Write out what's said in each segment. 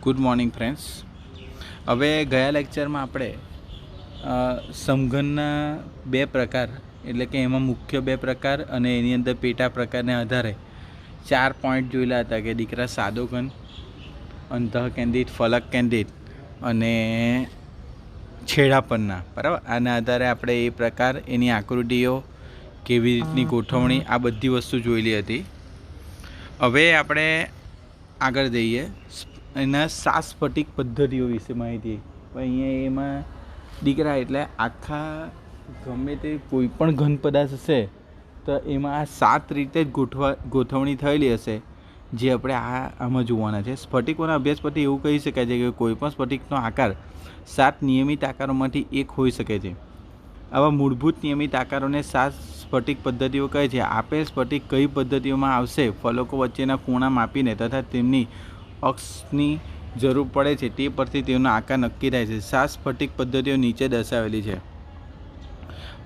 Good morning friends. હવે ગયા લેક્ચરમાં આપણે સમઘનના બે પ્રકાર એટલે કે એમાં મુખ્ય બે પ્રકાર અને એની અંદર પેટા પ્રકારને આધારે 4 પોઈન્ટ જોયેલા હતા કે દીકરા સાદો ઘન, અંતઃકેન્દ્રિત, ફલક કેન્દ્રિત અને છેડા પરના. બરાબર, આના આધારે આપણે એ પ્રકાર, એની આકૃતિઓ, કેવી રીતની ગોઠવણી, આ બધી વસ્તુ જોયેલી હતી. હવે આપણે આગળ જઈએ એના 7 સ્ફટિક પદ્ધતિઓ વિશે માહિતી. અહીંયા એમાં દીકરા એટલે આખા ગમે તે કોઈ પણ ઘન પદાર્થ હશે તો એમાં આ 7 રીતે જ ગોઠવણી થયેલી હશે, જે આપણે આમાં જોવાના છે. સ્ફટિકોના અભ્યાસ પરથી એવું કહી શકાય છે કે કોઈ પણ સ્ફટિકનો આકાર 7 નિયમિત આકારોમાંથી એક હોઈ શકે છે. આવા મૂળભૂત નિયમિત આકારોને 7 સ્ફટિક પદ્ધતિઓ કહે છે. આપેલ સ્ફટિક કઈ પદ્ધતિઓમાં આવશે? ફલકો વચ્ચેના ખૂણા માપીને તથા તેમની અક્ષની જરૂર પડે છે તે પરથી તેનો આકાર નક્કી થાય છે. 7 સ્ફટિક પદ્ધતિઓ નીચે દર્શાવેલી છે.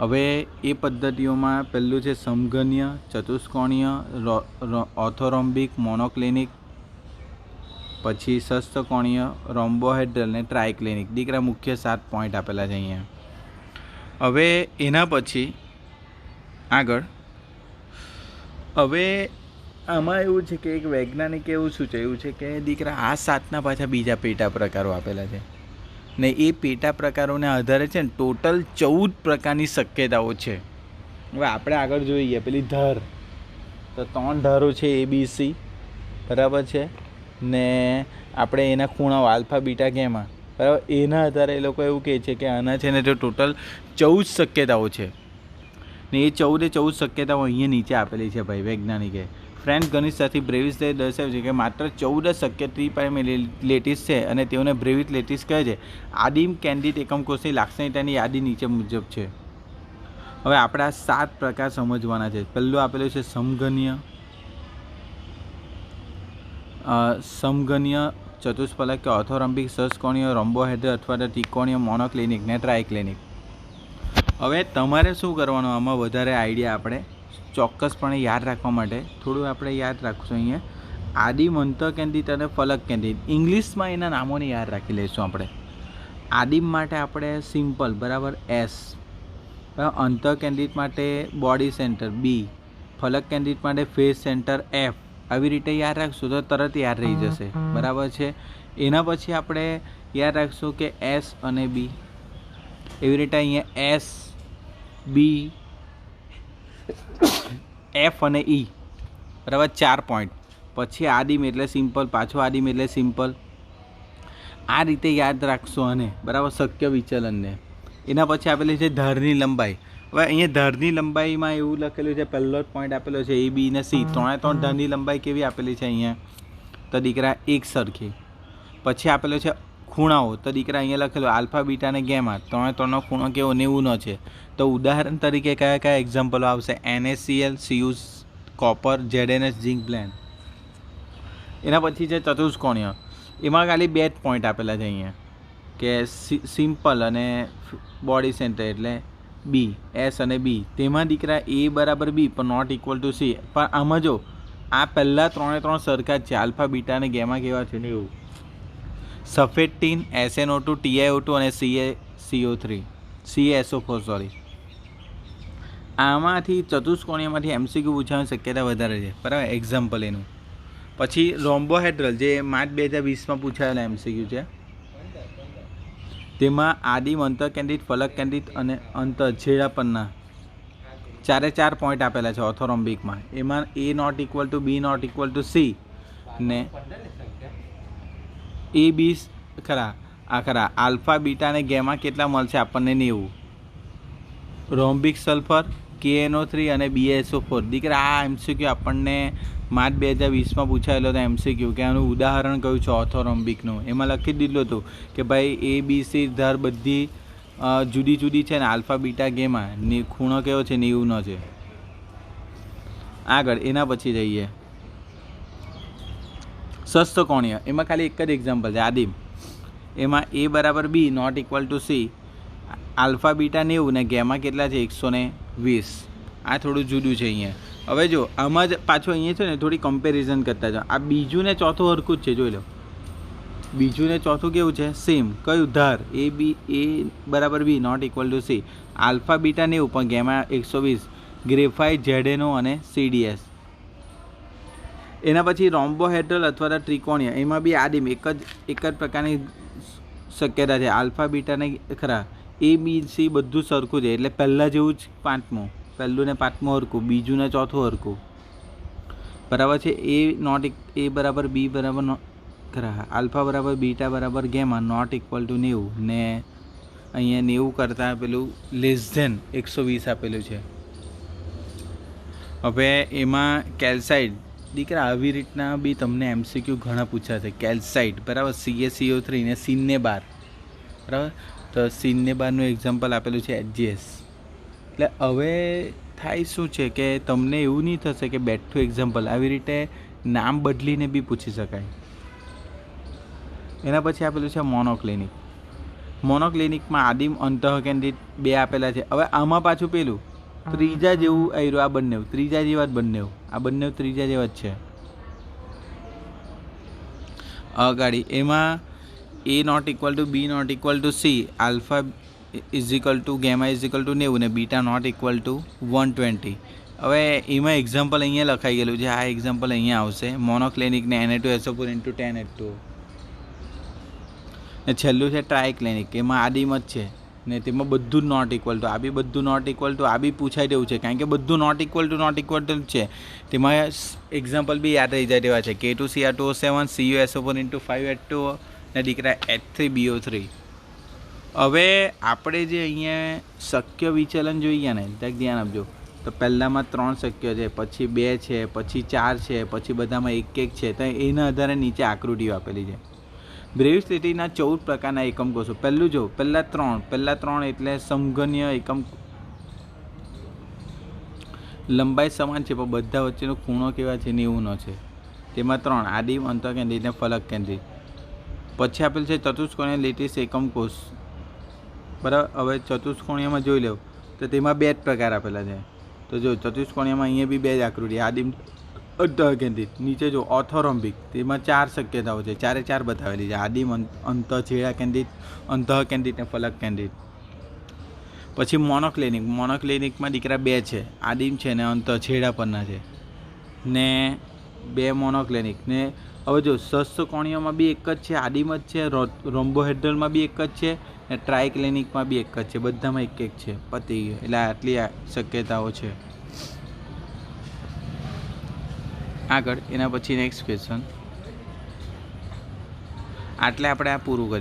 હવે એ પદ્ધતિઓમાં પહેલું છે સમઘનીય, ચતુષ્કોણીય, ઓર્થોરોમ્બિક, મોનોક્લિનિક, પછી શસ્ત્રકોણીય, રોમ્બોહેડ્રલ ને ટ્રાયક્લિનિક. દીકરા મુખ્ય 7 પોઈન્ટ આપેલા છે અહીંયા. હવે એના પછી આગળ હવે આમાં એવું છે કે એક વૈજ્ઞાનિકે એવું સૂચવ્યું છે કે દીકરા આ 7ના પાછા બીજા પેટા પ્રકારો આપેલા છે ને એ પેટા પ્રકારોના આધારે છે ને ટોટલ 14 પ્રકારની શક્યતાઓ છે. હવે આપણે આગળ જોઈએ પેલી ધાર, તો 3 ધારો છે ABC, બરાબર છે, ને આપણે એના ખૂણાઓ આલ્ફા, બીટા, ગેમા, બરાબર. એના આધારે એ લોકો એવું કહે છે કે આના છે ને તો ટોટલ 14 શક્યતાઓ છે ને એ 14 શક્યતાઓ અહીંયા નીચે આપેલી છે ભાઈ વૈજ્ઞાનિકે. ફ્રેન્ચ ગણિતશાસ્ત્રી બ્રેવિસે દર્શાવ્યું છે કે માત્ર 14 શક્ય ટ્રીપાઇમેલી લેટિસ છે અને તેઓને બ્રેવિસ લેટિસ કહે છે. આદિમ કેન્દ્રિત એકમકોષની લાક્ષણિકતાની યાદી નીચે મુજબ છે. હવે આપણે આ 7 પ્રકાર સમજવાના છે. પહેલું આપેલું છે સમઘનીય, ચતુષ્ફલક કે ઓર્થોરોમ્બિક, શસ્ત્રકોણીય, રોમ્બોહેડ્રલ અથવા તો ત્રિકોણીય, મોનોક્લિનિક ને ટ્રાયક્લિનિક. હવે તમારે શું કરવાનું, આમાં વધારે આઈડિયા આપણે ચોક્કસપણે યાદ રાખવા માટે થોડું આપણે યાદ રાખશું. અહીંયા આદિમ, અંતઃકેન્દ્રિત અને ફલક કેન્દ્રિત. ઇંગ્લિશમાં એના નામોને યાદ રાખી લઈશું આપણે. આદિમ માટે આપણે સિમ્પલ, બરાબર, S. અંતઃકેન્દ્રિત માટે બોડી સેન્ટર B. ફલક કેન્દ્રિત માટે ફેસ સેન્ટર F. આવી રીતે યાદ રાખશું તો તરત યાદ રહી જશે, બરાબર છે. એના પછી આપણે યાદ રાખશું કે S અને B. એવી રીતે અહીંયા S, B, F અને E, બરાબર, 4 પોઈન્ટ. પછી આદિમ એટલે સિમ્પલ, પાછો આદિમ એટલે સિમ્પલ. આ રીતે યાદ રાખશો અને બરાબર શક્ય વિચલનને. એના પછી આપેલી છે ધારની લંબાઈ. હવે અહીંયા ધારની લંબાઈમાં એવું લખેલું છે, પહેલો જ પોઈન્ટ આપેલો છે A, B ને C. 3 ધારની લંબાઈ કેવી આપેલી છે અહીંયા? તો દીકરા એક સરખી. પછી આપેલો છે ખૂણાઓ, તો દીકરા અહીંયા લખેલું આલ્ફા, બીટા ને ગેમા. 3નો ખૂણો કેવો? 90નો છે. તો ઉદાહરણ તરીકે કયા કયા એક્ઝામ્પલો આવશે? NaCl, Cu, copper, ZnS, zinc blend. એના પછી છે ચતુષ્કોણીય. એમાં ખાલી 2 જ પોઈન્ટ આપેલા છે અહીંયા કે સિમ્પલ અને બોડી સેન્ટર એટલે B, S અને B. તેમાં દીકરા A બરાબર B પણ નોટ ઇક્વલ ટુ C. પણ આમાં જો આ પહેલાં 3 સરખા જ છે, આલ્ફા, બીટા અને ગેમા કેવા છે ને એવું. સફેદ ટીન, SnO2, TiO2 અને CaSO4 સોરી. આમાંથી ચતુષ્કોણીયમાંથી MCQ પૂછવાની શક્યતા વધારે છે, બરાબર, એક્ઝામ્પલ એનું. પછી રોમ્બોહેડ્રલ, જે માર્ચ 2020માં પૂછાયેલા MCQ છે. તેમાં આદિમ, અંતઃકેન્દ્રિત, ફલક કેન્દ્રિત અને છેડા પરના 4 પોઈન્ટ આપેલા છે. ઓર્થોરોમ્બિકમાં એમાં A not equal to B not equal to C ને A, B ખરા, આ ખરા, આલ્ફા, બીટા અને ગેમા કેટલા મળશે આપણને? 90. રોમ્બિક સલ્ફર, KNO3 અને BaSO4. દીકરા આ MCQ આપણને માર્ચ 2020માં પૂછાયેલો હતો MCQ કે આનું ઉદાહરણ કયું છે ઓર્થોરોમ્બિકનું. એમાં લખી દીધું હતું કે ભાઈ A, B, C ધાર બધી જુદી જુદી છે ને આલ્ફા, બીટા, ગેમા ખૂણો કેવો છે? 90નો છે. આગળ એના પછી જઈએ શસ્ત્રકોણીય. એમાં ખાલી એક જ એક્ઝામ્પલ છે આદિમ. એમાં A બરાબર B not equal to C. Alpha, beta 90 ને ગેમા કેટલા છે? 120. આ થોડું જુદું છે અહીંયા. હવે જો આમાં જ પાછું અહીંયા છે ને થોડી કમ્પેરિઝન કરતા જાઓ. આ બીજું ને ચોથું હરખું જ છે, જોઈ લો. બીજું ને ચોથું કેવું છે? સેમ. કયું? ધાર એ બરાબર B not equal to C. Alpha beta 90 પણ ગેમા 120. ગ્રેફાઇટ, ઝેડેનો અને CDS. એના પછી રોમ્બોહેડ્રલ અથવા તો ત્રિકોણીય, એમાં બી આદિમ એક જ પ્રકારની શક્યતા છે. આલ્ફા બીટાને ખરા ABC બધું સરખું છે, એટલે પહેલાં જેવું જ પાંચમું, પહેલું ને પાંચમું હરખું, બીજું ને ચોથું હરખું, બરાબર છે. એ બરાબર બી બરાબર ખરા આલ્ફા બરાબર બીટા બરાબર ગેમા નોટ ઇક્વલ ટુ 90 ને અહીંયા 90 કરતાં પેલું << આપેલું છે. હવે એમાં કેલ્સાઇડ દીકરા આવી રીતના બી તમને MCQ ઘણા પૂછાશે. કેલ્સાઇડ બરાબર CaCO3 ને સીનને 12 બરાબર. તો સીનને 12નું એક્ઝામ્પલ આપેલું છે HGS. એટલે હવે થાય શું છે કે તમને એવું નહીં થશે કે બેઠું એક્ઝામ્પલ, આવી રીતે નામ બદલીને બી પૂછી શકાય. એના પછી આપેલું છે મોનોક્લિનિક. મોનોક્લિનિકમાં આદિમ અંતઃકેન્દ્રિત 2 આપેલા છે. હવે આમાં પાછું પેલું ત્રીજા જેવું આવ્યું. આ બંને ત્રીજા જેવા જ બંને ત્રીજા જેવા જ છે. અગાડી એમાં A not equal to B not equal to C, alpha is equal to gamma is equal to 90 ને બીટા નોટ ઇક્વલ ટુ 120. હવે એમાં એક્ઝામ્પલ અહીંયા લખાઈ ગયેલું છે. આ એક્ઝામ્પલ અહીંયા આવશે. મોનોક્લિનિકને Na2SO4 × 10H2O. ને છેલ્લું છે ટ્રાયક્લિનિક. એમાં આદિમ જ છે ને તેમાં બધું જ નોટ ઇક્વલ ટુ. આ બી બધું નોટ ઇક્વલ ટુ. આ બી પૂછાઈ દેવું છે, કારણ કે બધું નોટ ઇક્વલ ટુ છે. તેમાં એક્ઝામ્પલ બી યાદ રહી જાય તેવા છે. K2Cr2O7, CuSO4 × 5H2O ને દીકરા H3BO3. હવે આપણે જે અહીંયા શક્ય વિચલન જોઈએ ને, ત્યાં ધ્યાન આપજો. તો પહેલામાં 3 શક્ય છે, પછી 2 છે, પછી 4 છે, પછી બધામાં 1 છે. તો એના આધારે નીચે આકૃતિઓ આપેલી છે. બ્રેવિસ્ટિટીના 14 પ્રકારના એકમ કોષો. પહેલું જો પહેલા 3 એટલે સમઘનીય એકમ. લંબાઈ સમાન છે પણ બધા વચ્ચેનો ખૂણો કેવા છે? 90નો છે. તેમાં 3 આદિમ, અંતઃકેન્દ્રિત ને ફલક કેન્દ્રિત. પછી આપેલ છે ચતુષ્કોણીય લેટિસ એકમ કોષ. બરાબર. હવે ચતુષ્કોણીયમાં જોઈ લો તો તેમાં 2 જ પ્રકાર આપેલા છે. તો જો ચતુષ્કોણીયમાં અહીંયા બી 2 જ આકૃતિ, આદિમ, અંતઃકેન્દ્રિત. નીચે જો ઓર્થોરોમ્બિક, તેમાં 4 શક્યતાઓ છે, 4 બતાવેલી છે. આદિમ, છેડા કેન્દ્રિત, અંતઃકેન્દ્રિત ને ફલક કેન્દ્રિત. પછી મોનોક્લિનિકમાં દીકરા 2 છે, આદિમ છે ને છેડા પરના છે ને 2 મોનોક્લિનિક. ને હવે જો સસ્તકોણીયમાં બી એક જ છે, આદિમ જ છે. રોમ્બોહેડ્રલમાં બી એક જ છે ને ટ્રાયક્લિનિકમાં બી એક જ છે. બધામાં 1 છે. પતી ગયો. એટલે આટલી શક્યતાઓ છે. આગળ એના પછી નેક્સ્ટ ક્વેશ્ચન. આટલે આપણે આ પૂરું કરીએ.